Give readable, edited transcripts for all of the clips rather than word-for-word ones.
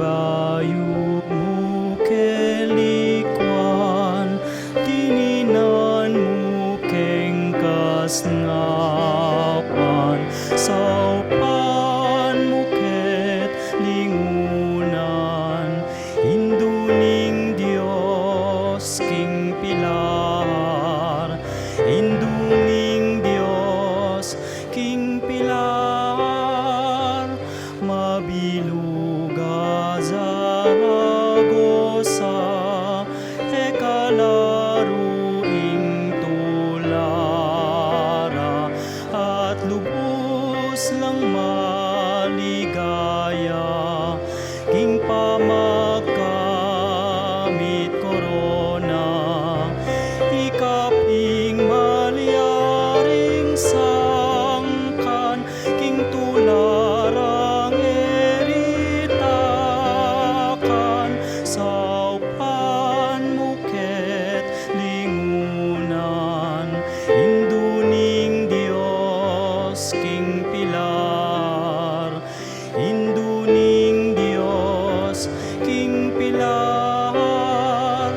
bayu mo kelikwan, tininan mo keng kasngapan, saupan mo ket lingunan, induning Dios king pilar, induning Dios king pilar, mabiluga Zaragoza, ekalaruing tulara, at lubos lang maligaya, king pamagkamit korona, ikaping malyaring sangkan, king tularang eritakan, saupan mo ket lingunan, induning Dios king pilar, induning Dios king pilar,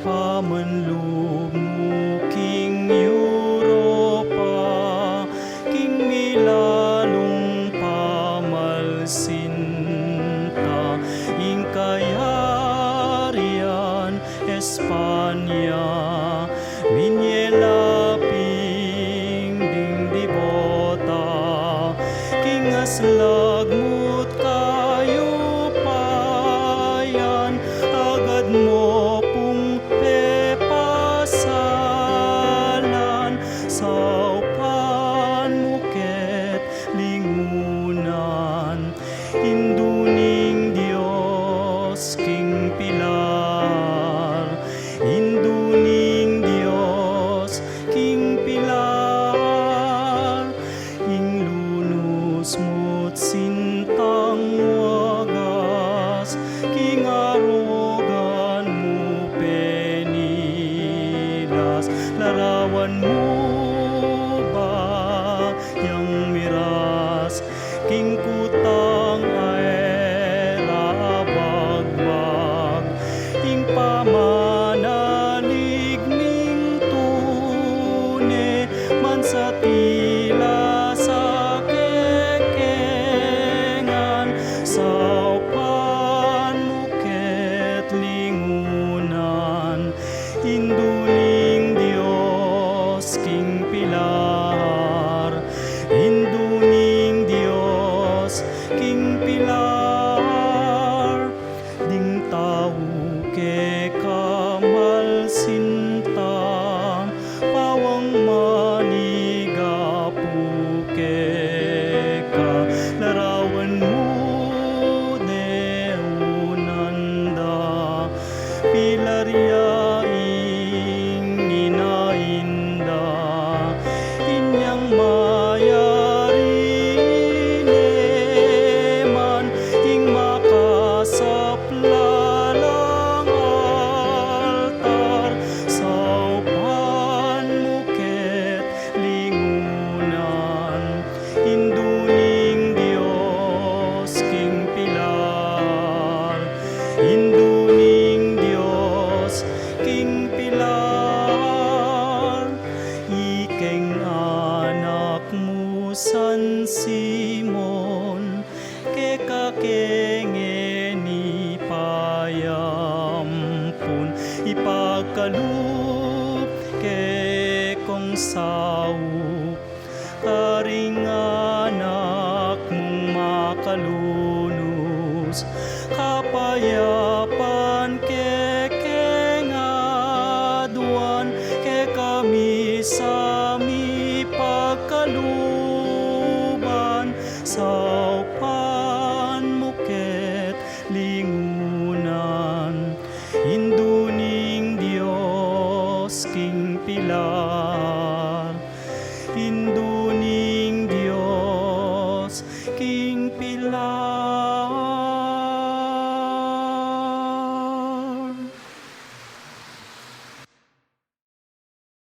pamanloob mo king Europa, king milalong pamalsinta, ing kayarian Espanya, minyelaping ding dibota, king aslagmut kayo payan, agad mo pong pepasalan, saupan mo ket lingunan, induning Dios king pilar, induning Dios king pilar, ing lunos mo't sintang wagas, king arugan mo penilas, larawan mo ba yang miras, king kutang aera bagbag, ing pamanaligming tune, man sa tila sa kekengan, saupan mo ket lingunan, induning Dios king pilar, induning Dios king pilar, ding tao ke kamalsinta, pawang manigapu ke ka, larawan mo deunanda, pilaryaing inainda, inyang mayarineman, ing makasaplalang altar, saupan mo ket lingunan, induning Dios king pilar, induning Dios king pilar, ikeng anak mo San Simon, ke kakenge ni payampun, ipagkalup ke kong saup, karing anak mong makalunus, kapayapa